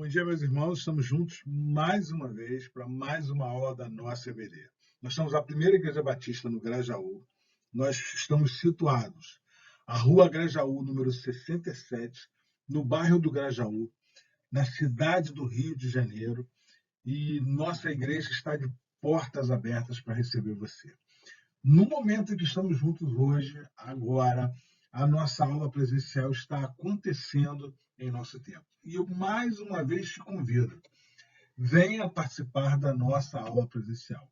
Bom dia, meus irmãos. Estamos juntos mais uma vez para mais uma aula da nossa EBD. Nós somos a primeira igreja batista no Grajaú. Nós estamos situados à Rua Grajaú, número 67, no bairro do Grajaú, na cidade do Rio de Janeiro. E nossa igreja está de portas abertas para receber você. No momento em que estamos juntos hoje, agora, a nossa aula presencial está acontecendo em nosso tempo. E eu, mais uma vez, te convido, venha participar da nossa aula presencial.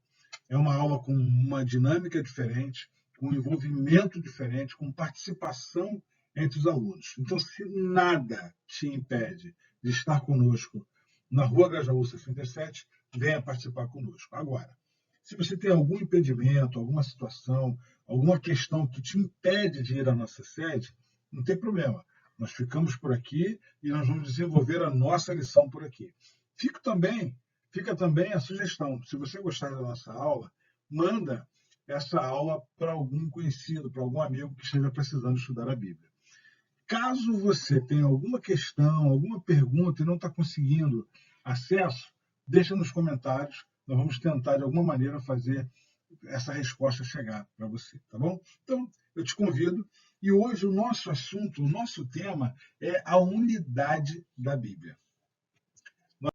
É uma aula com uma dinâmica diferente, com um envolvimento diferente, com participação entre os alunos. Então, se nada te impede de estar conosco na Rua Grajaú 67, venha participar conosco. Agora, se você tem algum impedimento, alguma situação, alguma questão que te impede de ir à nossa sede, não tem problema. Nós ficamos por aqui e nós vamos desenvolver a nossa lição por aqui. Fica também a sugestão. Se você gostar da nossa aula, manda essa aula para algum conhecido, para algum amigo que esteja precisando estudar a Bíblia. Caso você tenha alguma questão, alguma pergunta e não está conseguindo acesso, deixa nos comentários. Nós vamos tentar, de alguma maneira, fazer essa resposta chegar para você, tá bom? Então, eu te convido. E hoje o nosso assunto, o nosso tema é a unidade da Bíblia. Nós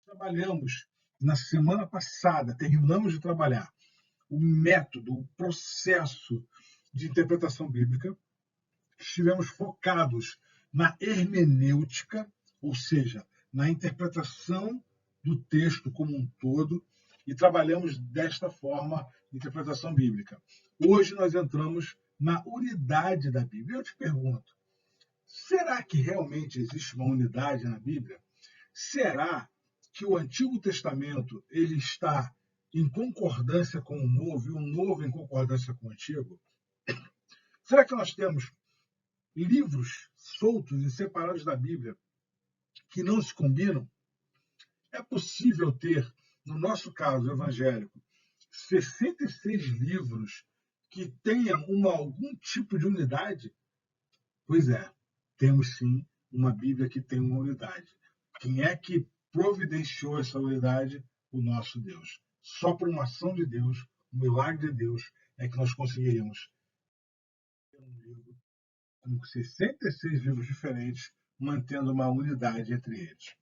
trabalhamos na semana passada, terminamos de trabalhar o método, o processo de interpretação bíblica. Estivemos focados na hermenêutica, ou seja, na interpretação do texto como um todo, e trabalhamos desta forma a interpretação bíblica. Hoje nós entramos na unidade da Bíblia. Eu te pergunto, será que realmente existe uma unidade na Bíblia? Será que o Antigo Testamento ele está em concordância com o Novo e o Novo em concordância com o Antigo? Será que nós temos livros soltos e separados da Bíblia que não se combinam? É possível ter, no nosso caso evangélico, 66 livros que tenham algum tipo de unidade? Pois é, temos sim uma Bíblia que tem uma unidade. Quem é que providenciou essa unidade? O nosso Deus. Só por uma ação de Deus, um milagre de Deus, é que nós conseguiríamos ter um livro com 66 livros diferentes, mantendo uma unidade entre eles.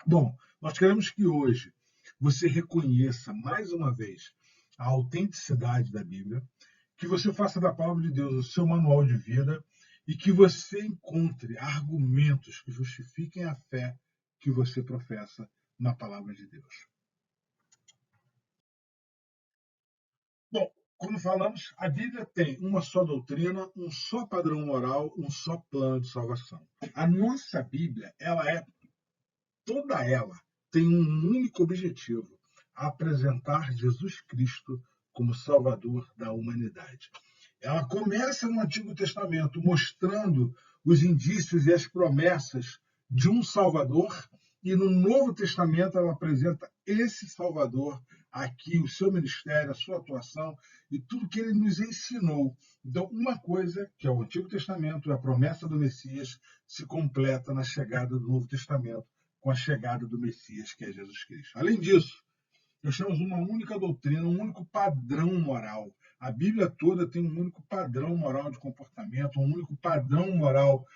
Bom, nós queremos que hoje você reconheça mais uma vez a autenticidade da Bíblia, que você faça da palavra de Deus o seu manual de vida e que você encontre argumentos que justifiquem a fé que você professa na palavra de Deus. Bom, como falamos, a Bíblia tem uma só doutrina, um só padrão moral, um só plano de salvação. A nossa Bíblia, toda ela tem um único objetivo: apresentar Jesus Cristo como Salvador da humanidade. Ela começa no Antigo Testamento mostrando os indícios e as promessas de um Salvador, e no Novo Testamento ela apresenta esse Salvador aqui, o seu ministério, a sua atuação e tudo que ele nos ensinou. Então, uma coisa que é o Antigo Testamento, a promessa do Messias, se completa na chegada do Novo Testamento, com a chegada do Messias, que é Jesus Cristo. Além disso, nós temos uma única doutrina, um único padrão moral. A Bíblia toda tem um único padrão moral de comportamento, um único padrão moral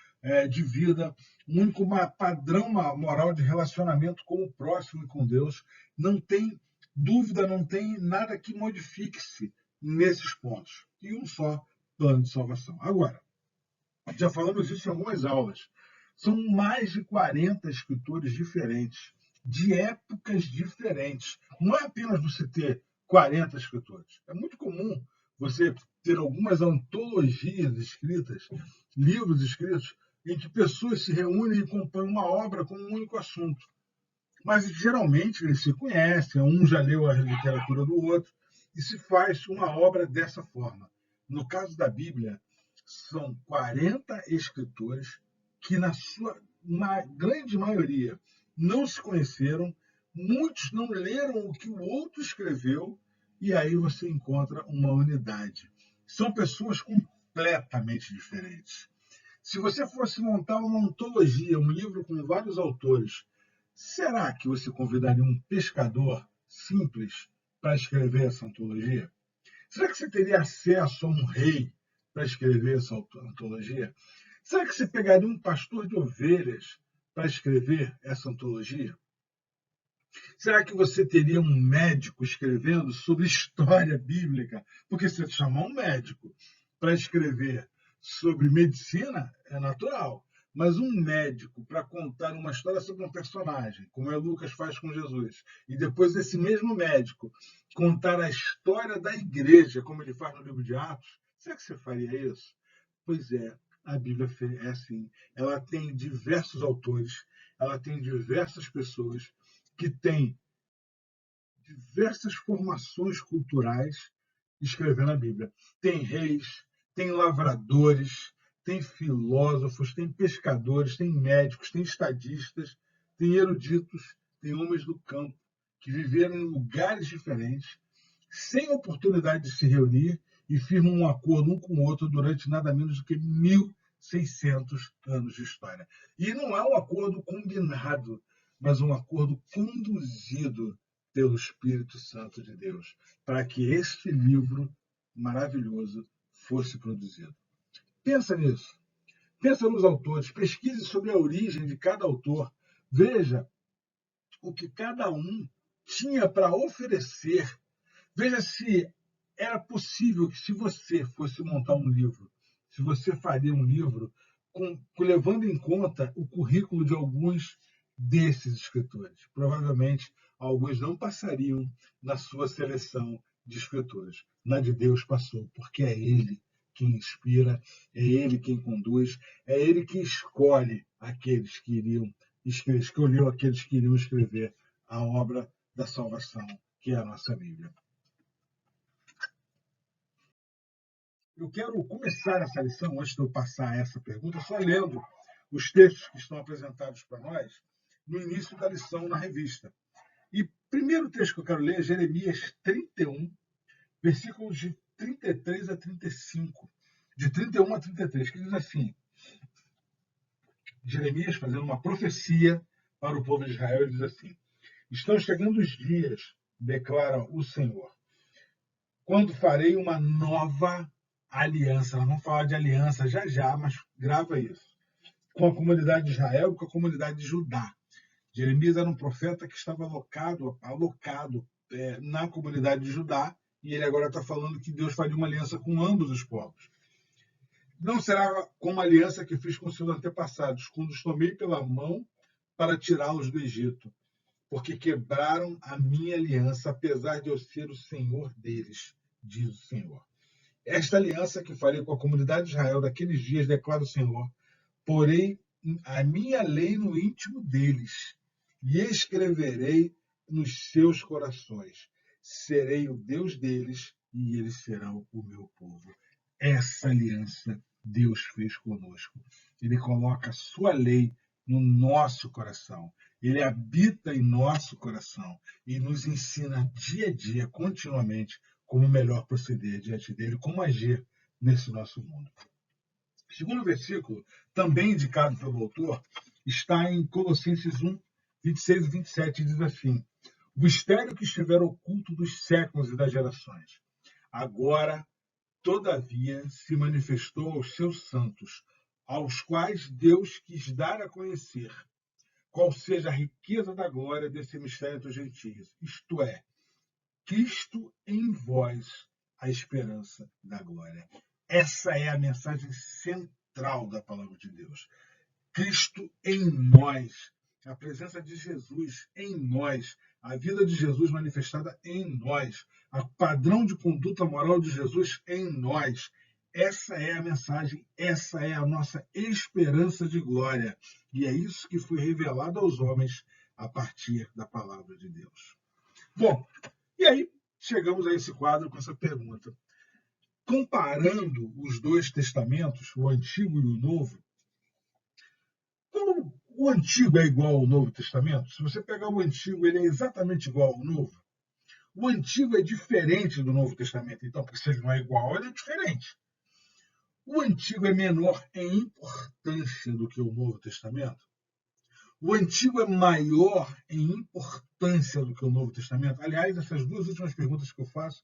de vida, um único padrão moral de relacionamento com o próximo e com Deus. Não tem dúvida, não tem nada que modifique-se nesses pontos. E um só plano de salvação. Agora, já falamos isso em algumas aulas. São mais de 40 escritores diferentes, de épocas diferentes. Não é apenas você ter 40 escritores. É muito comum você ter algumas antologias escritas, livros escritos, em que pessoas se reúnem e compõem uma obra com um único assunto. Mas, geralmente, eles se conhecem, um já leu a literatura do outro, e se faz uma obra dessa forma. No caso da Bíblia, são 40 escritores que, na grande maioria, não se conheceram, muitos não leram o que o outro escreveu, e aí você encontra uma unidade. São pessoas completamente diferentes. Se você fosse montar uma antologia, um livro com vários autores, será que você convidaria um pescador simples para escrever essa antologia? Será que você teria acesso a um rei para escrever essa antologia? Será que você pegaria um pastor de ovelhas para escrever essa antologia? Será que você teria um médico escrevendo sobre história bíblica? Porque se você chamar um médico para escrever sobre medicina, é natural. Mas um médico para contar uma história sobre um personagem, como é Lucas faz com Jesus, e depois esse mesmo médico contar a história da igreja, como ele faz no livro de Atos, será que você faria isso? Pois é, a Bíblia é assim. Ela tem diversos autores, ela tem diversas pessoas que têm diversas formações culturais escrevendo a Bíblia. Tem reis, tem lavradores, tem filósofos, tem pescadores, tem médicos, tem estadistas, tem eruditos, tem homens do campo que viveram em lugares diferentes, sem oportunidade de se reunir e firmam um acordo um com o outro durante nada menos do que 1.600 anos de história. E não é um acordo combinado, mas um acordo conduzido pelo Espírito Santo de Deus, para que este livro maravilhoso fosse produzido. Pensa nisso. Pensa nos autores, pesquise sobre a origem de cada autor, veja o que cada um tinha para oferecer. Veja se era possível que, se você fosse montar um livro, se você faria um livro levando em conta o currículo de alguns desses escritores. Provavelmente, alguns não passariam na sua seleção de escritores. Na de Deus passou, porque é Ele quem inspira, é Ele quem conduz, é Ele que escolhe aqueles que escolheu aqueles que iriam escrever a obra da salvação, que é a nossa Bíblia. Eu quero começar essa lição, antes de eu passar essa pergunta, só lendo os textos que estão apresentados para nós no início da lição na revista. E o primeiro texto que eu quero ler é Jeremias 31, versículos de 33 a 35. De 31 a 33, que diz assim: Jeremias fazendo uma profecia para o povo de Israel, ele diz assim: estão chegando os dias, declara o Senhor, quando farei uma nova aliança. Nós vamos falar de aliança já já, mas grava isso. Com a comunidade de Israel e com a comunidade de Judá. Jeremias era um profeta que estava alocado na comunidade de Judá, e ele agora está falando que Deus faria uma aliança com ambos os povos. Não será como a aliança que fiz com seus antepassados, quando os tomei pela mão para tirá-los do Egito, porque quebraram a minha aliança, apesar de eu ser o Senhor deles, diz o Senhor. Esta aliança que farei com a comunidade de Israel daqueles dias, declara o Senhor, porei a minha lei no íntimo deles e escreverei nos seus corações. Serei o Deus deles e eles serão o meu povo. Essa aliança Deus fez conosco. Ele coloca a sua lei no nosso coração. Ele habita em nosso coração e nos ensina dia a dia, continuamente, como melhor proceder diante dele, como agir nesse nosso mundo. O segundo versículo, também indicado pelo autor, está em Colossenses 1, 26 e 27, e diz assim: o mistério que estiver oculto dos séculos e das gerações, agora, todavia, se manifestou aos seus santos, aos quais Deus quis dar a conhecer qual seja a riqueza da glória desse mistério dos gentios, isto é, Cristo em vós, a esperança da glória. Essa é a mensagem central da palavra de Deus. Cristo em nós, a presença de Jesus em nós, a vida de Jesus manifestada em nós, o padrão de conduta moral de Jesus em nós. Essa é a mensagem, essa é a nossa esperança de glória. E é isso que foi revelado aos homens a partir da palavra de Deus. Bom, e aí chegamos a esse quadro com essa pergunta. Comparando os dois testamentos, o Antigo e o Novo, como o Antigo é igual ao Novo Testamento, se você pegar o Antigo, ele é exatamente igual ao Novo. O Antigo é diferente do Novo Testamento, então, porque se ele não é igual, ele é diferente. O Antigo é menor em importância do que o Novo Testamento. O Antigo é maior em importância do que o Novo Testamento? Aliás, essas duas últimas perguntas que eu faço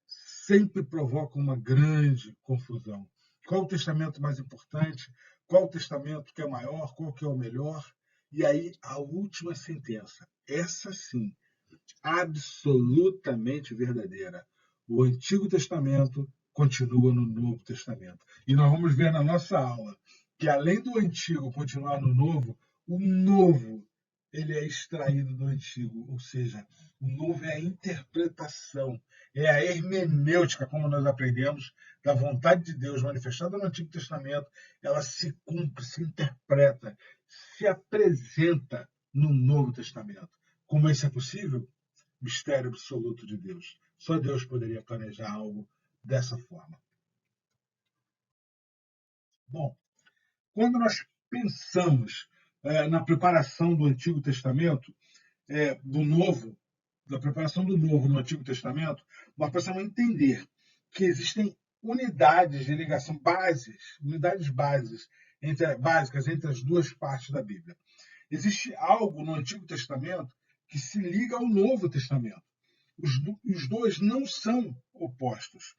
sempre provocam uma grande confusão. Qual o testamento mais importante? Qual o testamento que é maior? Qual que é o melhor? E aí, a última sentença. Essa sim, absolutamente verdadeira. O Antigo Testamento continua no Novo Testamento. E nós vamos ver na nossa aula que, além do Antigo continuar no Novo, o Novo ele é extraído do Antigo, ou seja, o Novo é a interpretação, é a hermenêutica, como nós aprendemos, da vontade de Deus manifestada no Antigo Testamento, ela se cumpre, se interpreta, se apresenta no Novo Testamento. Como isso é possível? Mistério absoluto de Deus. Só Deus poderia planejar algo dessa forma. Bom, quando nós pensamos na preparação do Antigo Testamento, do Novo, da preparação do Novo no Antigo Testamento, nós precisamos entender que existem unidades de ligação, unidades básicas entre as duas partes da Bíblia. Existe algo no Antigo Testamento que se liga ao Novo Testamento. Os dois não são opostos.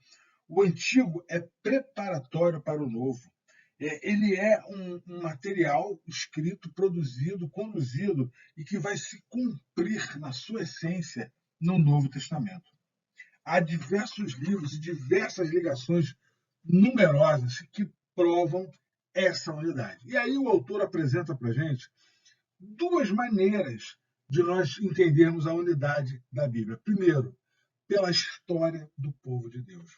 O antigo é preparatório para o novo. Ele é um material escrito, produzido, conduzido e que vai se cumprir na sua essência no Novo Testamento. Há diversos livros e diversas ligações numerosas que provam essa unidade. E aí o autor apresenta para a gente duas maneiras de nós entendermos a unidade da Bíblia. Primeiro, pela história do povo de Deus.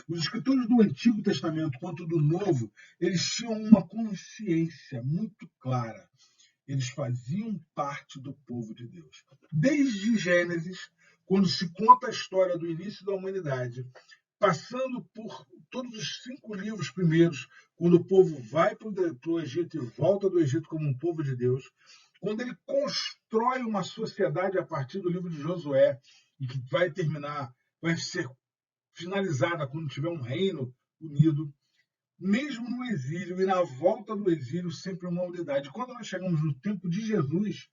Os escritores do Antigo Testamento quanto do Novo, eles tinham uma consciência muito clara. Eles faziam parte do povo de Deus. Desde Gênesis, quando se conta a história do início da humanidade, passando por todos os 5 livros primeiros, quando o povo vai para o Egito e volta do Egito como um povo de Deus, quando ele constrói uma sociedade a partir do livro de Josué, e que vai ser finalizada quando tiver um reino unido, mesmo no exílio e na volta do exílio, sempre uma unidade. Quando nós chegamos no tempo de Jesus,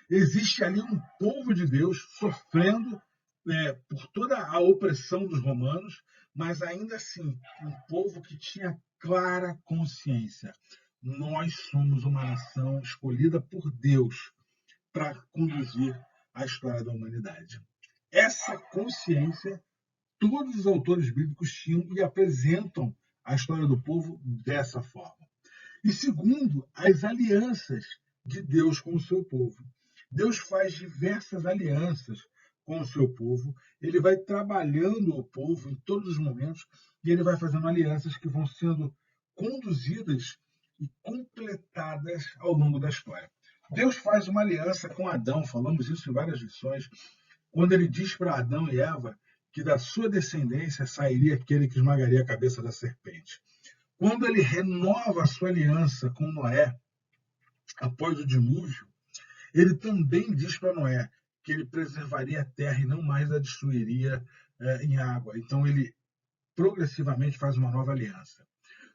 existe ali um povo de Deus sofrendo por toda a opressão dos romanos, mas ainda assim, um povo que tinha clara consciência. Nós somos uma nação escolhida por Deus para conduzir a história da humanidade. Essa consciência todos os autores bíblicos tinham e apresentam a história do povo dessa forma. E segundo, as alianças de Deus com o seu povo. Deus faz diversas alianças com o seu povo, ele vai trabalhando o povo em todos os momentos e ele vai fazendo alianças que vão sendo conduzidas e completadas ao longo da história. Deus faz uma aliança com Adão, falamos isso em várias lições, quando ele diz para Adão e Eva que da sua descendência sairia aquele que esmagaria a cabeça da serpente. Quando ele renova a sua aliança com Noé, após o dilúvio, ele também diz para Noé que ele preservaria a terra e não mais a destruiria em água. Então ele progressivamente faz uma nova aliança.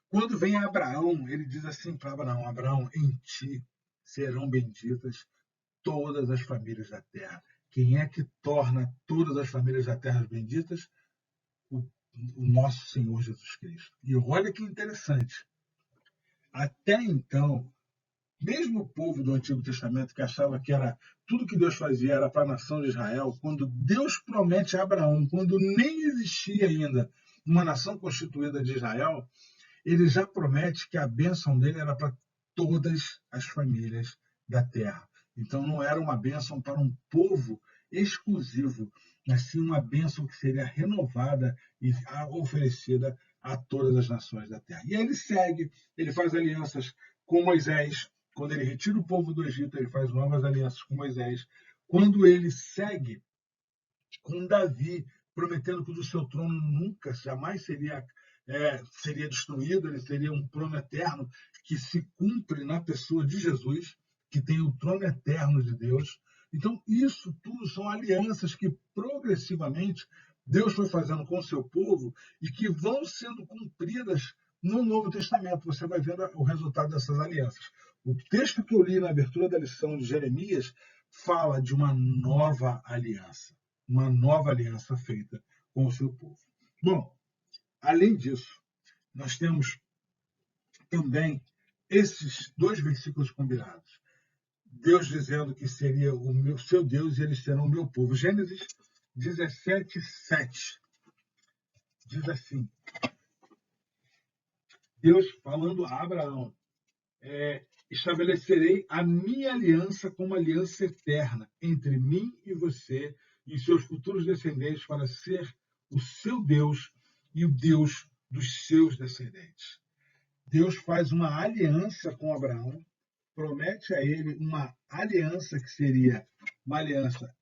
Quando vem Abraão, ele diz assim para Abraão: Abraão, em ti serão benditas todas as famílias da terra. Quem é que torna todas as famílias da terra benditas? O nosso Senhor Jesus Cristo. E olha que interessante. Até então, mesmo o povo do Antigo Testamento que achava que era tudo que Deus fazia era para a nação de Israel, quando Deus promete a Abraão, quando nem existia ainda uma nação constituída de Israel, ele já promete que a bênção dele era para todas as famílias da terra. Então não era uma bênção para um povo exclusivo, mas sim uma bênção que seria renovada e oferecida a todas as nações da terra. E aí ele segue, ele faz alianças com Moisés. Quando ele retira o povo do Egito, ele faz novas alianças com Moisés. Quando ele segue com Davi, prometendo que o seu trono nunca, jamais seria destruído, ele seria um trono eterno que se cumpre na pessoa de Jesus, que tem o trono eterno de Deus. Então, isso tudo são alianças que progressivamente Deus foi fazendo com o seu povo e que vão sendo cumpridas no Novo Testamento. Você vai vendo o resultado dessas alianças. O texto que eu li na abertura da lição de Jeremias fala de uma nova aliança feita com o seu povo. Bom, além disso, nós temos também esses dois versículos combinados. Deus dizendo que seria o meu, seu Deus e eles serão o meu povo. Gênesis 17:7 diz assim, Deus falando a Abraão, estabelecerei a minha aliança como aliança eterna entre mim e você e seus futuros descendentes para ser o seu Deus e o Deus dos seus descendentes. Deus faz uma aliança com Abraão, promete a ele uma aliança que seria uma aliança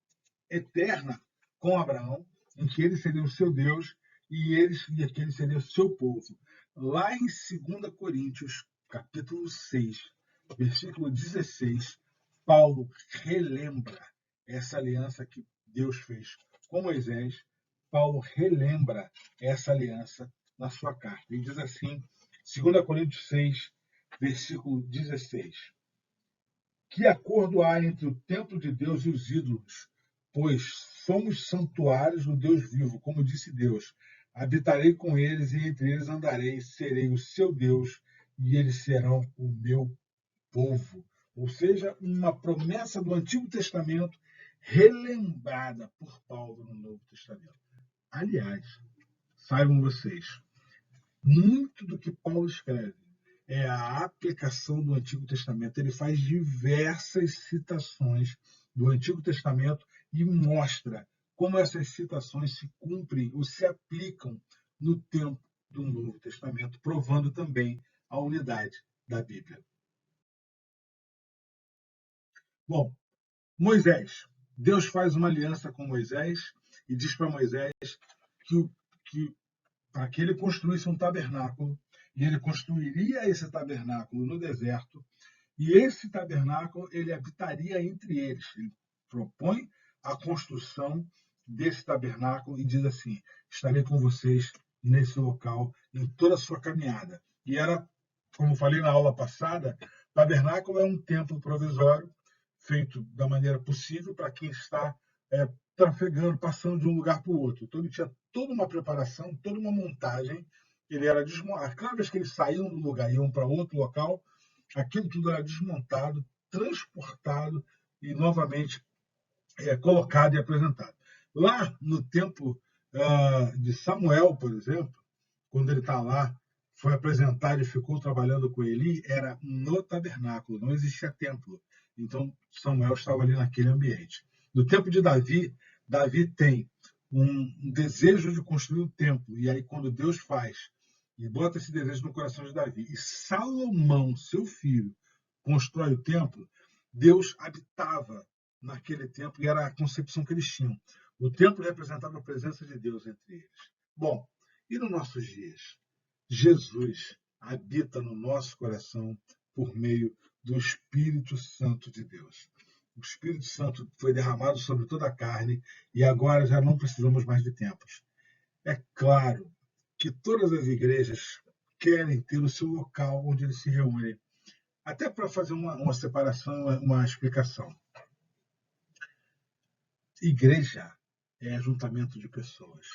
eterna com Abraão, em que ele seria o seu Deus e aquele seria o seu povo. Lá em 2 Coríntios, capítulo 6, versículo 16, Paulo relembra essa aliança que Deus fez com Moisés. Paulo relembra essa aliança na sua carta. Ele diz assim, 2 Coríntios 6, versículo 16. Que acordo há entre o templo de Deus e os ídolos? Pois somos santuários do Deus vivo, como disse Deus. Habitarei com eles e entre eles andarei, serei o seu Deus e eles serão o meu povo. Ou seja, uma promessa do Antigo Testamento relembrada por Paulo no Novo Testamento. Aliás, saibam vocês, muito do que Paulo escreve é a aplicação do Antigo Testamento. Ele faz diversas citações do Antigo Testamento e mostra como essas citações se cumprem ou se aplicam no tempo do Novo Testamento, provando também a unidade da Bíblia. Bom, Moisés. Deus faz uma aliança com Moisés e diz para Moisés que para que ele construísse um tabernáculo, e ele construiria esse tabernáculo no deserto, e esse tabernáculo ele habitaria entre eles. Ele propõe a construção desse tabernáculo e diz assim: estarei com vocês nesse local em toda a sua caminhada. E era, como falei na aula passada, tabernáculo é um templo provisório feito da maneira possível para quem está trafegando, passando de um lugar para o outro. Então ele tinha toda uma preparação, toda uma montagem. Ele era desmontado. Cada vez que eles saíam do lugar e iam para outro local, aquilo tudo era desmontado, transportado e novamente colocado e apresentado. Lá no tempo de Samuel, por exemplo, quando ele está lá, foi apresentado e ficou trabalhando com Eli, era no tabernáculo, não existia templo. Então Samuel estava ali naquele ambiente. No tempo de Davi, Davi tem um desejo de construir um templo. E aí, quando Deus faz e bota esse desejo no coração de Davi, e Salomão, seu filho, constrói o templo, Deus habitava naquele templo e era a concepção que eles tinham. O templo representava a presença de Deus entre eles. Bom, e nos nossos dias? Jesus habita no nosso coração por meio do Espírito Santo de Deus. O Espírito Santo foi derramado sobre toda a carne e agora já não precisamos mais de templos. É claro que todas as igrejas querem ter o seu local onde eles se reúnem. Até para fazer uma separação, uma explicação. Igreja é ajuntamento de pessoas.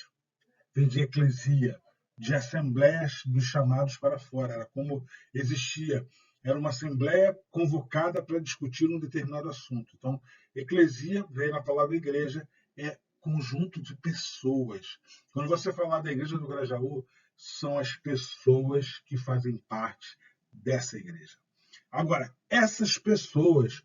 Vem de eclesia, de assembleias dos chamados para fora. Era como existia. Era uma assembleia convocada para discutir um determinado assunto. Então, eclesia, veio na palavra igreja, é conjunto de pessoas. Quando você falar da igreja do Grajaú, são as pessoas que fazem parte dessa igreja. Agora, essas pessoas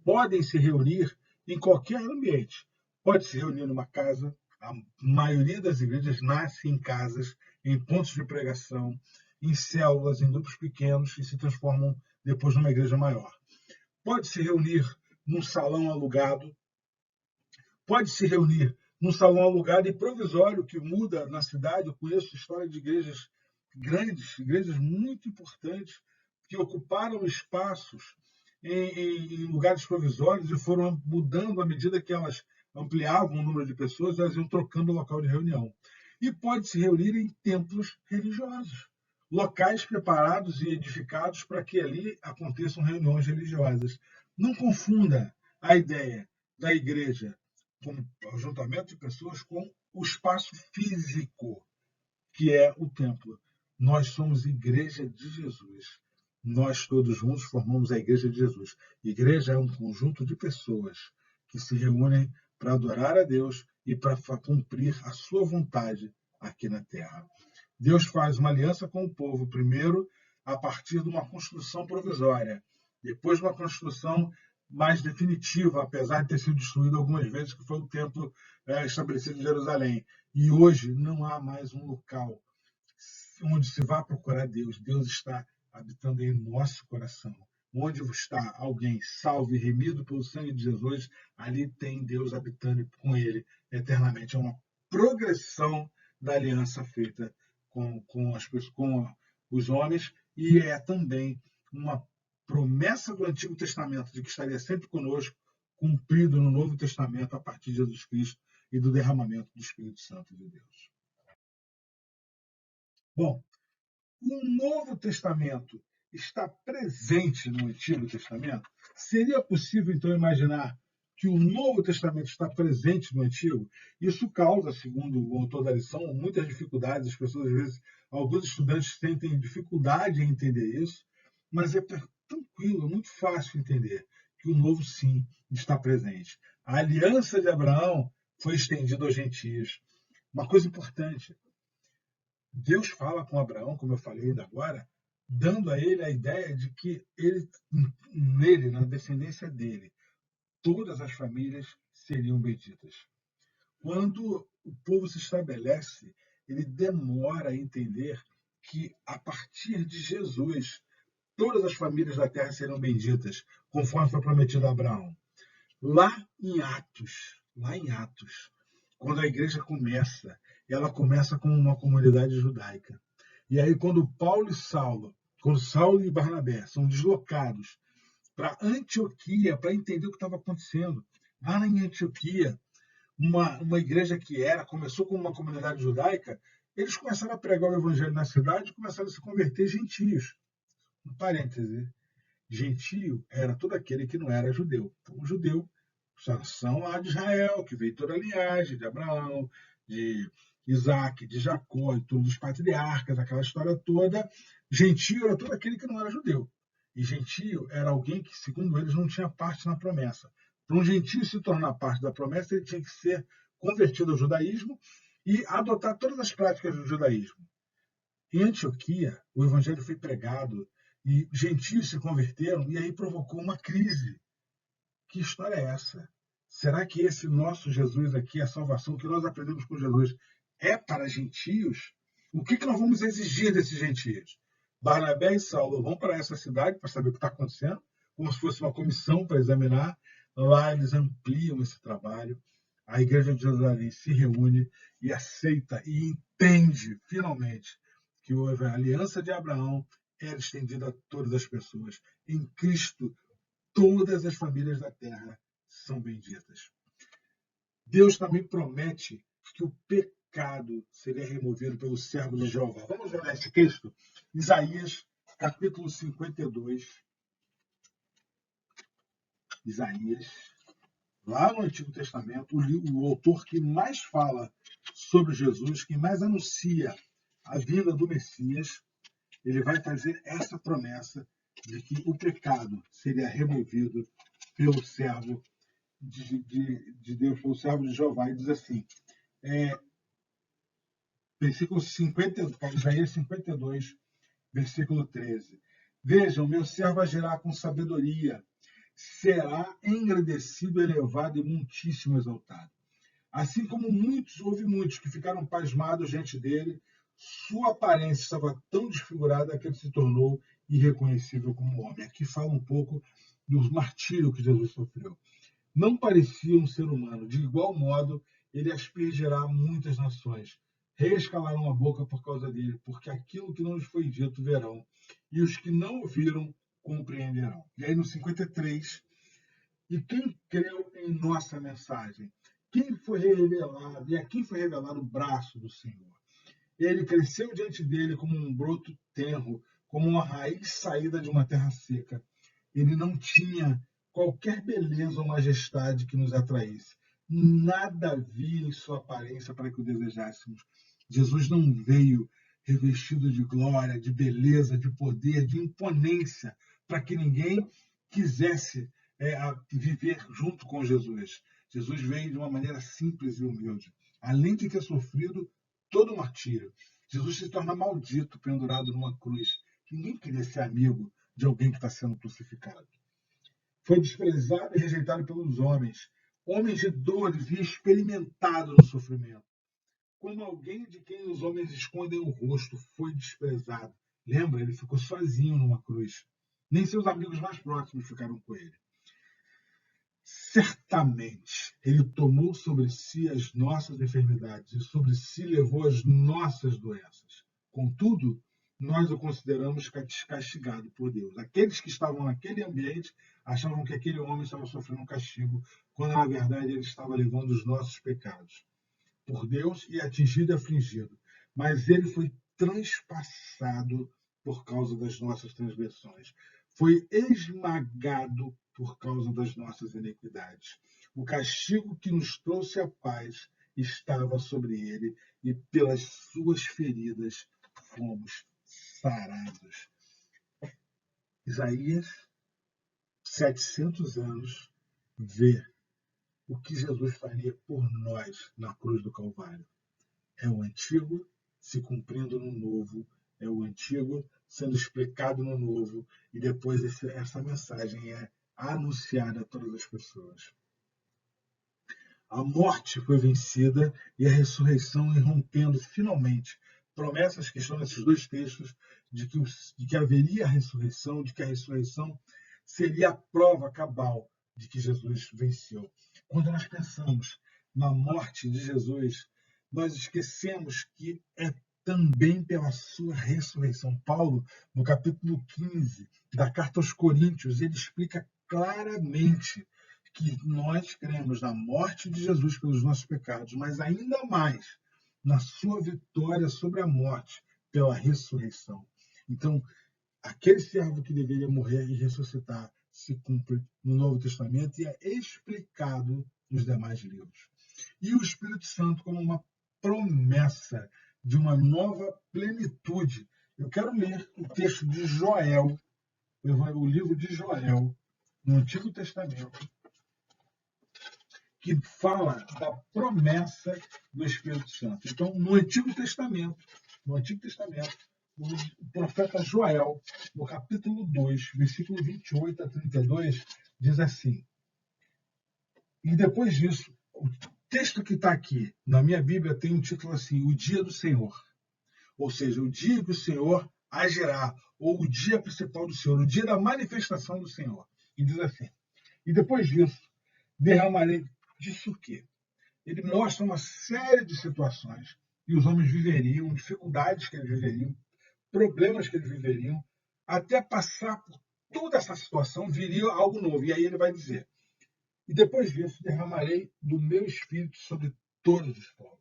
podem se reunir em qualquer ambiente. Pode se reunir numa casa. A maioria das igrejas nasce em casas, em pontos de pregação, em células, em grupos pequenos e se transformam depois numa igreja maior. Pode se reunir num salão alugado, pode se reunir num salão alugado e provisório que muda na cidade. Eu conheço história de igrejas grandes, igrejas muito importantes, que ocuparam espaços em lugares provisórios e foram mudando à medida que elas ampliavam o número de pessoas, elas iam trocando o local de reunião. E pode se reunir em templos religiosos, locais preparados e edificados para que ali aconteçam reuniões religiosas. Não confunda a ideia da igreja como ajuntamento de pessoas com o espaço físico, que é o templo. Nós somos igreja de Jesus. Nós todos juntos formamos a igreja de Jesus. Igreja é um conjunto de pessoas que se reúnem para adorar a Deus e para cumprir a sua vontade aqui na terra. Deus faz uma aliança com o povo, primeiro a partir de uma construção provisória, depois uma construção mais definitiva, apesar de ter sido destruído algumas vezes, que foi o templo estabelecido em Jerusalém. E hoje não há mais um local onde se vá procurar Deus. Deus está habitando em nosso coração. Onde está alguém salvo e remido pelo sangue de Jesus, ali tem Deus habitando com ele eternamente. É uma progressão da aliança feita com os homens, e é também uma promessa do Antigo Testamento de que estaria sempre conosco, cumprido no Novo Testamento a partir de Jesus Cristo e do derramamento do Espírito Santo de Deus. Bom, o Novo Testamento está presente no Antigo Testamento? Seria possível, então, imaginar que o Novo Testamento está presente no Antigo? Isso causa, segundo o autor da lição, muitas dificuldades. As pessoas, às vezes, alguns estudantes sentem dificuldade em entender isso, mas é tranquilo, é muito fácil entender que o Novo, sim, está presente. A aliança de Abraão foi estendida aos gentios. Uma coisa importante, Deus fala com Abraão, como eu falei ainda agora, dando a ele a ideia de que nele, na descendência dele, todas as famílias seriam benditas. Quando o povo se estabelece, ele demora a entender que, a partir de Jesus, todas as famílias da terra serão benditas, conforme foi prometido a Abraão. Lá em Atos, quando a igreja começa, ela começa com uma comunidade judaica. E aí, quando Saulo e Barnabé são deslocados para Antioquia, para entender o que estava acontecendo, lá em Antioquia, uma igreja que começou com uma comunidade judaica, eles começaram a pregar o evangelho na cidade e começaram a se converter gentios. Um parêntese, gentio era todo aquele que não era judeu. Então, o judeu são lá de Israel, que veio toda a linhagem de Abraão, de Isaac, de Jacó, e todos os patriarcas, aquela história toda. Gentio era todo aquele que não era judeu. E gentio era alguém que, segundo eles, não tinha parte na promessa. Para um gentio se tornar parte da promessa, ele tinha que ser convertido ao judaísmo e adotar todas as práticas do judaísmo. Em Antioquia, o evangelho foi pregado e gentios se converteram, e aí provocou uma crise. Que história é essa? Será que esse nosso Jesus aqui, a salvação que nós aprendemos com Jesus, é para gentios? O que nós vamos exigir desses gentios? Barnabé e Saulo vão para essa cidade para saber o que está acontecendo, como se fosse uma comissão para examinar. Lá eles ampliam esse trabalho. A igreja de Jerusalém se reúne e aceita e entende, finalmente, que a aliança de Abraão era estendida a todas as pessoas. Em Cristo, todas as famílias da terra são benditas. Deus também promete que o pecado seria removido pelo servo de Jeová. Vamos olhar esse texto? Isaías, capítulo 52. Isaías, lá no Antigo Testamento, o autor que mais fala sobre Jesus, que mais anuncia a vinda do Messias, ele vai fazer essa promessa de que o pecado seria removido pelo servo de Deus, pelo servo de Jeová. E diz assim, versículo 50, Isaías 52, versículo 13. Vejam, meu servo agirá com sabedoria, será engrandecido, elevado e muitíssimo exaltado. Assim como houve muitos que ficaram pasmados diante dele, sua aparência estava tão desfigurada que ele se tornou irreconhecível como homem. Aqui fala um pouco do martírio que Jesus sofreu. Não parecia um ser humano. De igual modo, ele aspergerá muitas nações. Reis calarão a boca por causa dele, porque aquilo que não lhes foi dito verão, e os que não ouviram compreenderão. E aí no 53, e quem creu em nossa mensagem? Quem foi revelado? E a quem foi revelado o braço do Senhor? Ele cresceu diante dele como um broto tenro, como uma raiz saída de uma terra seca. Ele não tinha qualquer beleza ou majestade que nos atraísse. Nada havia em sua aparência para que o desejássemos. Jesus não veio revestido de glória, de beleza, de poder, de imponência, para que ninguém quisesse viver junto com Jesus. Jesus veio de uma maneira simples e humilde. Além de ter sofrido todo o martírio, Jesus se torna maldito, pendurado numa cruz. Ninguém queria ser amigo de alguém que está sendo crucificado. Foi desprezado e rejeitado pelos homens, homens de dores e experimentado no sofrimento. Como alguém de quem os homens escondem o rosto, foi desprezado. Lembra, ele ficou sozinho numa cruz. Nem seus amigos mais próximos ficaram com ele. Certamente, ele tomou sobre si as nossas enfermidades e sobre si levou as nossas doenças. Contudo, nós o consideramos castigado por Deus. Aqueles que estavam naquele ambiente achavam que aquele homem estava sofrendo um castigo, quando na verdade ele estava levando os nossos pecados por Deus e atingido e afligido. Mas ele foi transpassado por causa das nossas transgressões. Foi esmagado por causa das nossas iniquidades. O castigo que nos trouxe a paz estava sobre ele, e pelas suas feridas fomos sarados. Isaías, 700 anos, vê o que Jesus faria por nós na cruz do Calvário. É o antigo se cumprindo no novo, é o antigo sendo explicado no novo, e depois essa mensagem é anunciada a todas as pessoas. A morte foi vencida e a ressurreição irrompendo finalmente. Promessas que estão nesses dois textos de que haveria a ressurreição, de que a ressurreição seria a prova cabal de que Jesus venceu. Quando nós pensamos na morte de Jesus, nós esquecemos que é também pela sua ressurreição. Paulo, no capítulo 15 da carta aos Coríntios, ele explica claramente que nós cremos na morte de Jesus pelos nossos pecados, mas ainda mais na sua vitória sobre a morte pela ressurreição. Então, aquele servo que deveria morrer e ressuscitar se cumpre no Novo Testamento e é explicado nos demais livros. E o Espírito Santo como uma promessa de uma nova plenitude. Eu quero ler o texto de Joel, o livro de Joel, no Antigo Testamento, que fala da promessa do Espírito Santo. Então, no Antigo Testamento, o profeta Joel, no capítulo 2, versículo 28 a 32, diz assim: e depois disso, o texto que está aqui na minha Bíblia tem um título assim: O Dia do Senhor. Ou seja, o dia que o Senhor agirá, ou o dia principal do Senhor, o dia da manifestação do Senhor. E diz assim: e depois disso, derramarei. Disso o quê? Ele mostra uma série de situações que os homens viveriam, dificuldades que eles viveriam, problemas que eles viveriam, até passar por toda essa situação, viria algo novo. E aí ele vai dizer: e depois disso derramarei do meu espírito sobre todos os povos.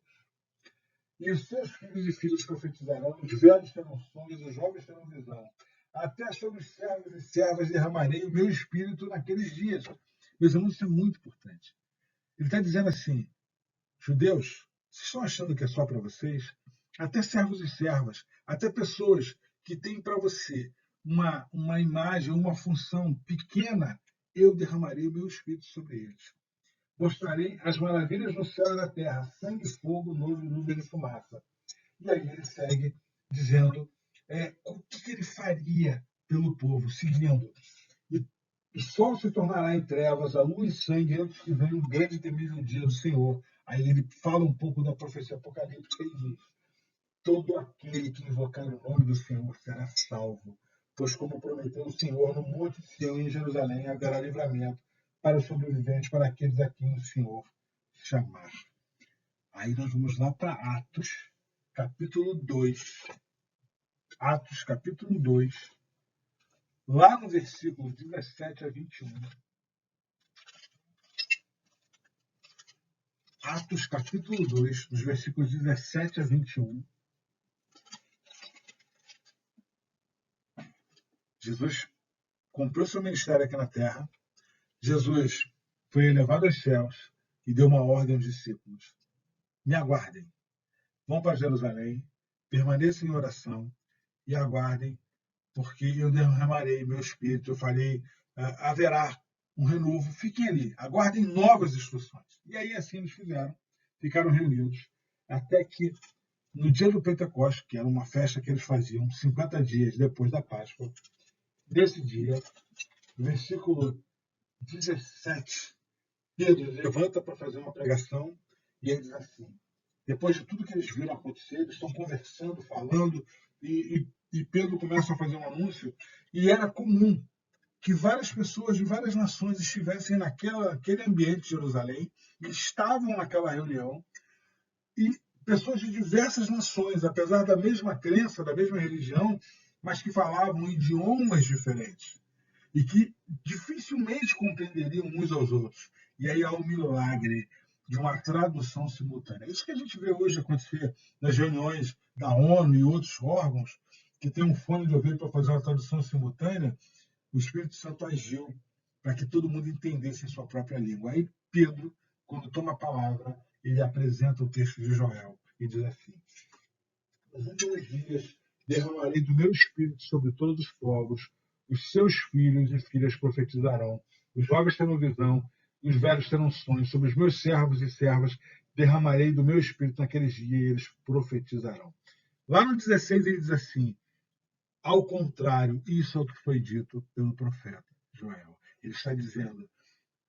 E os seus filhos e filhas profetizarão, os velhos terão sonhos, os jovens terão visão. Até sobre os servos e servas derramarei o meu espírito naqueles dias. Meus irmãos, isso é muito importante. Ele está dizendo assim: judeus, vocês estão achando que é só para vocês? Até servos e servas, até pessoas que têm para você uma imagem, uma função pequena, eu derramarei o meu espírito sobre eles. Mostrarei as maravilhas no céu e na terra, sangue, fogo, nuvem e fumaça. E aí ele segue dizendo o que ele faria pelo povo, seguindo. E o sol se tornará em trevas, a lua em sangue, antes que venha um grande e temível dia do Senhor. Aí ele fala um pouco da profecia apocalíptica e diz: todo aquele que invocar o nome do Senhor será salvo, pois como prometeu o Senhor, no monte de Sião e em Jerusalém haverá livramento para os sobreviventes, para aqueles a quem o Senhor chamar. Aí nós vamos lá para Atos, capítulo 2. Atos, capítulo 2, lá no versículo 17 a 21. Atos, capítulo 2, dos versículos 17 a 21. Jesus cumpriu seu ministério aqui na terra. Jesus foi elevado aos céus e deu uma ordem aos discípulos: me aguardem, vão para Jerusalém, permaneçam em oração e aguardem, porque eu derramarei meu espírito, eu farei, haverá um renovo. Fiquem ali, aguardem novas instruções. E aí assim eles fizeram, ficaram reunidos, até que no dia do Pentecostes, que era uma festa que eles faziam 50 dias depois da Páscoa, nesse dia, versículo 17, Pedro levanta para fazer uma pregação e ele diz assim: depois de tudo que eles viram acontecer, eles estão conversando, falando, e Pedro começa a fazer um anúncio, e era comum que várias pessoas de várias nações estivessem naquele ambiente de Jerusalém, estavam naquela reunião, e pessoas de diversas nações, apesar da mesma crença, da mesma religião, mas que falavam idiomas diferentes e que dificilmente compreenderiam uns aos outros. E aí há um milagre de uma tradução simultânea. Isso que a gente vê hoje acontecer nas reuniões da ONU e outros órgãos, que tem um fone de ouvido para fazer uma tradução simultânea, o Espírito Santo agiu para que todo mundo entendesse em sua própria língua. Aí Pedro, quando toma a palavra, ele apresenta o texto de Joel e diz assim: nos últimos dias derramarei do meu espírito sobre todos os povos, os seus filhos e filhas profetizarão, os jovens terão visão, e os velhos terão sonhos. Sobre os meus servos e servas derramarei do meu espírito naqueles dias e eles profetizarão. Lá no 16 ele diz assim: ao contrário, isso é o que foi dito pelo profeta Joel. Ele está dizendo,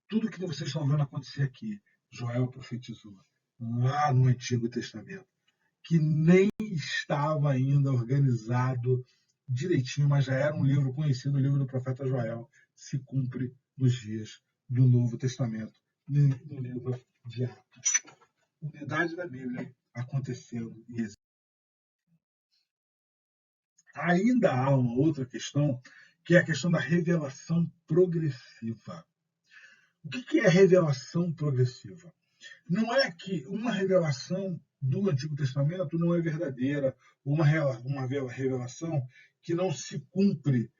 tudo que vocês estão vendo acontecer aqui, Joel profetizou lá no Antigo Testamento, que nem estava ainda organizado direitinho, mas já era um livro conhecido, o livro do profeta Joel, se cumpre nos dias do Novo Testamento, no livro de Atos. Unidade da Bíblia acontecendo e existindo. Ainda há uma outra questão, que é a questão da revelação progressiva. O que é revelação progressiva? Não é que uma revelação do Antigo Testamento não é verdadeira, uma revelação que não se cumpre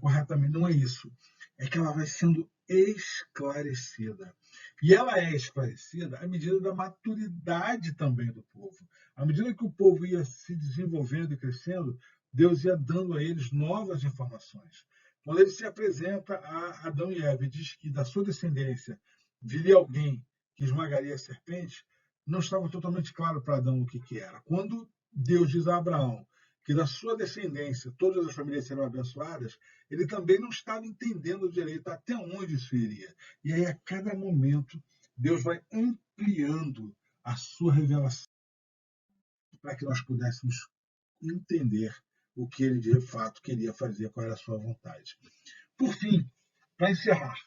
corretamente. Não é isso. É que ela vai sendo esclarecida. E ela é esclarecida à medida da maturidade também do povo. À medida que o povo ia se desenvolvendo e crescendo, Deus ia dando a eles novas informações. Quando ele se apresenta a Adão e Eva e diz que da sua descendência viria alguém que esmagaria a serpente, não estava totalmente claro para Adão o que era. Quando Deus diz a Abraão que da sua descendência todas as famílias serão abençoadas, ele também não estava entendendo direito até onde isso iria. E aí, a cada momento, Deus vai ampliando a sua revelação para que nós pudéssemos entender o que ele de fato queria fazer, qual era a sua vontade. Por fim, para encerrar,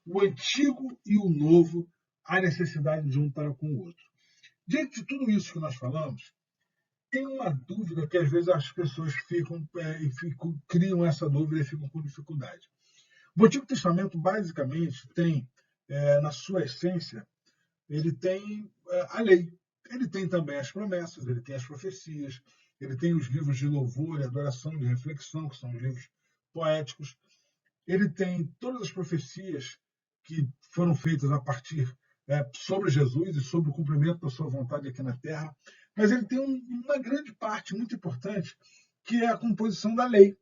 o antigo e o novo, há necessidade de um para com o outro. Diante de tudo isso que nós falamos, tem uma dúvida que às vezes as pessoas criam essa dúvida e ficam com dificuldade. O Antigo Testamento, basicamente, tem, na sua essência, ele tem a lei. Ele tem também as promessas, ele tem as profecias, ele tem os livros de louvor e adoração, de reflexão, que são os livros poéticos. Ele tem todas as profecias que foram feitas a partir sobre Jesus e sobre o cumprimento da sua vontade aqui na Terra. Mas ele tem uma grande parte muito importante, que é a composição da lei.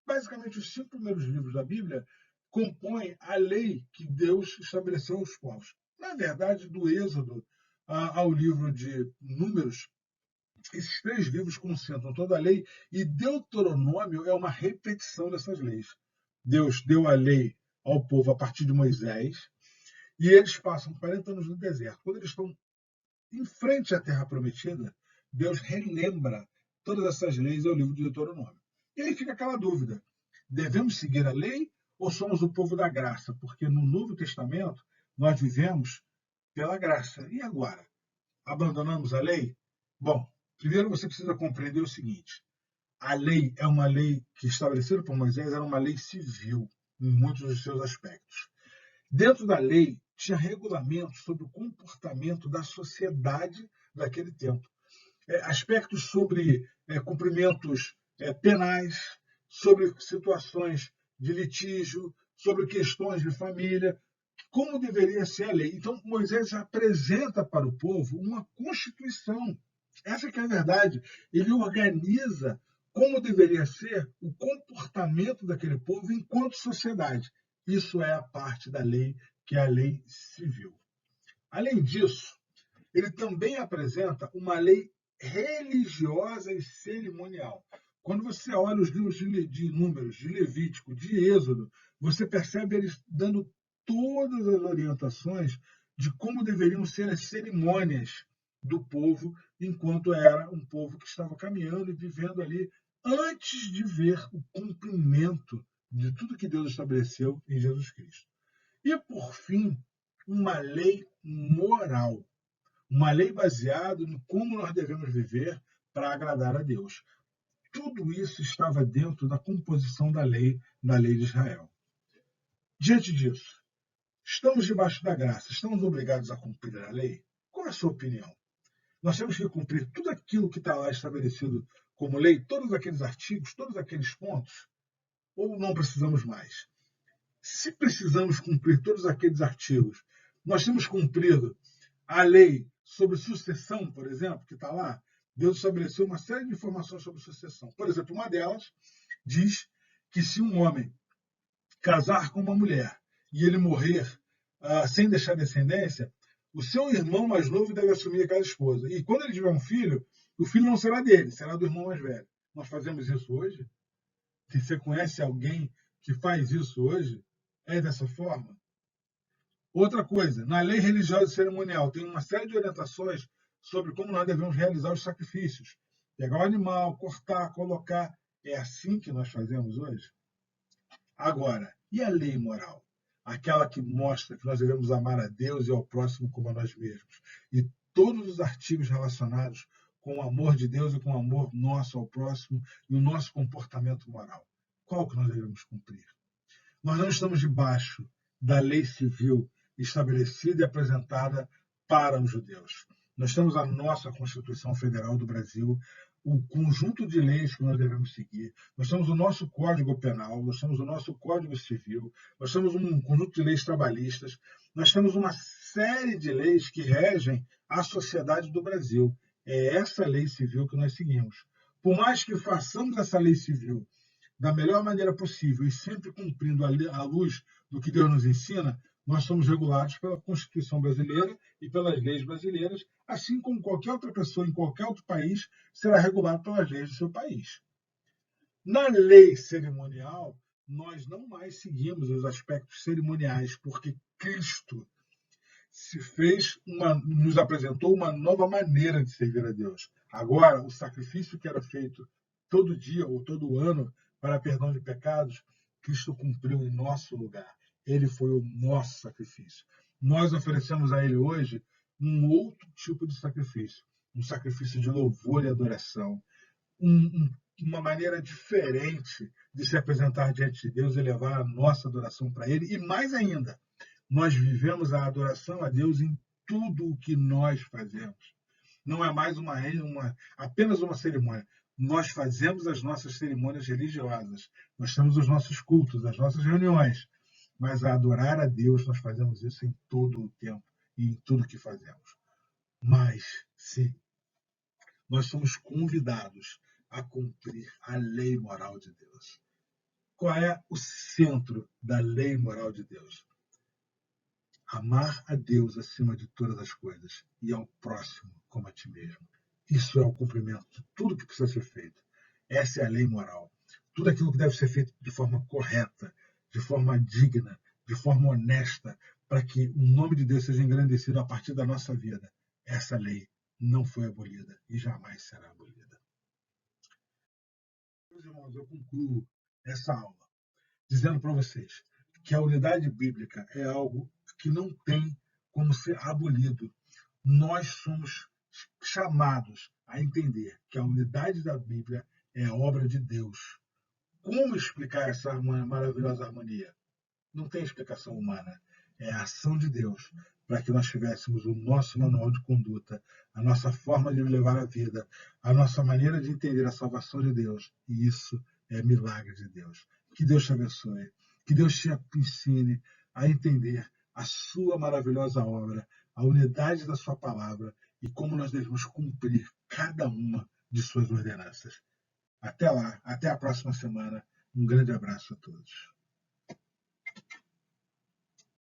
Basicamente, os 5 primeiros livros da Bíblia compõem a lei que Deus estabeleceu aos povos. Na verdade, do Êxodo ao livro de Números, esses 3 livros concentram toda a lei, e Deuteronômio é uma repetição dessas leis. Deus deu a lei ao povo a partir de Moisés, e eles passam 40 anos no deserto. Quando eles estão em frente à Terra Prometida, Deus relembra todas essas leis ao livro de Deuteronômio. E aí fica aquela dúvida: devemos seguir a lei ou somos o povo da graça? Porque no Novo Testamento nós vivemos pela graça. E agora? Abandonamos a lei? Bom, primeiro você precisa compreender o seguinte: a lei é uma lei que, estabelecida por Moisés, era uma lei civil em muitos dos seus aspectos. Dentro da lei tinha regulamentos sobre o comportamento da sociedade daquele tempo. Aspectos sobre cumprimentos penais, sobre situações de litígio, sobre questões de família, como deveria ser a lei. Então, Moisés apresenta para o povo uma constituição. Essa que é a verdade. Ele organiza como deveria ser o comportamento daquele povo enquanto sociedade. Isso é a parte da lei, que é a lei civil. Além disso, ele também apresenta uma lei religiosa e cerimonial. Quando você olha os livros de Números, de Levítico, de Êxodo, você percebe eles dando todas as orientações de como deveriam ser as cerimônias do povo, enquanto era um povo que estava caminhando e vivendo ali, antes de ver o cumprimento de tudo que Deus estabeleceu em Jesus Cristo. E, por fim, uma lei moral. Uma lei baseada em como nós devemos viver para agradar a Deus. Tudo isso estava dentro da composição da lei de Israel. Diante disso, estamos debaixo da graça, estamos obrigados a cumprir a lei? Qual é a sua opinião? Nós temos que cumprir tudo aquilo que está lá estabelecido como lei, todos aqueles artigos, todos aqueles pontos, ou não precisamos mais? Se precisamos cumprir todos aqueles artigos, nós temos cumprido a lei sobre sucessão, por exemplo, que está lá. Deus estabeleceu uma série de informações sobre sucessão. Por exemplo, uma delas diz que se um homem casar com uma mulher e ele morrer sem deixar descendência, o seu irmão mais novo deve assumir aquela esposa. E quando ele tiver um filho, o filho não será dele, será do irmão mais velho. Nós fazemos isso hoje? Se você conhece alguém que faz isso hoje, é dessa forma? Outra coisa, na lei religiosa e cerimonial tem uma série de orientações sobre como nós devemos realizar os sacrifícios. Pegar o animal, cortar, colocar. É assim que nós fazemos hoje? Agora, e a lei moral? Aquela que mostra que nós devemos amar a Deus e ao próximo como a nós mesmos. E todos os artigos relacionados com o amor de Deus e com o amor nosso ao próximo e o nosso comportamento moral. Qual que nós devemos cumprir? Nós não estamos debaixo da lei civil estabelecida e apresentada para os judeus. Nós temos a nossa Constituição Federal do Brasil, o conjunto de leis que nós devemos seguir. Nós temos o nosso Código Penal, nós temos o nosso Código Civil, nós temos um conjunto de leis trabalhistas, nós temos uma série de leis que regem a sociedade do Brasil. É essa lei civil que nós seguimos. Por mais que façamos essa lei civil da melhor maneira possível e sempre cumprindo à luz do que Deus nos ensina, nós somos regulados pela Constituição brasileira e pelas leis brasileiras, assim como qualquer outra pessoa em qualquer outro país será regulado pelas leis do seu país. Na lei cerimonial, nós não mais seguimos os aspectos cerimoniais, porque Cristo nos apresentou uma nova maneira de servir a Deus. Agora, o sacrifício que era feito todo dia ou todo ano para perdão de pecados, Cristo cumpriu em nosso lugar. Ele foi o nosso sacrifício. Nós oferecemos a Ele hoje um outro tipo de sacrifício, um sacrifício de louvor e adoração, uma maneira diferente de se apresentar diante de Deus e levar a nossa adoração para Ele. E mais ainda, nós vivemos a adoração a Deus em tudo o que nós fazemos. Não é mais apenas uma cerimônia. Nós fazemos as nossas cerimônias religiosas. Nós temos os nossos cultos, as nossas reuniões. Mas a adorar a Deus, nós fazemos isso em todo o tempo e em tudo que fazemos. Mas, sim, nós somos convidados a cumprir a lei moral de Deus. Qual é o centro da lei moral de Deus? Amar a Deus acima de todas as coisas e ao próximo como a ti mesmo. Isso é o cumprimento de tudo que precisa ser feito. Essa é a lei moral. Tudo aquilo que deve ser feito de forma correta, de forma digna, de forma honesta, para que o nome de Deus seja engrandecido a partir da nossa vida. Essa lei não foi abolida e jamais será abolida. Meus irmãos, eu concluo essa aula dizendo para vocês que a unidade bíblica é algo que não tem como ser abolido. Nós somos chamados a entender que a unidade da Bíblia é a obra de Deus. Como explicar essa maravilhosa harmonia? Não tem explicação humana. É a ação de Deus para que nós tivéssemos o nosso manual de conduta, a nossa forma de levar a vida, a nossa maneira de entender a salvação de Deus. E isso é milagre de Deus. Que Deus te abençoe. Que Deus te ensine a entender a sua maravilhosa obra, a unidade da sua palavra e como nós devemos cumprir cada uma de suas ordenanças. Até lá, até a próxima semana. Um grande abraço a todos.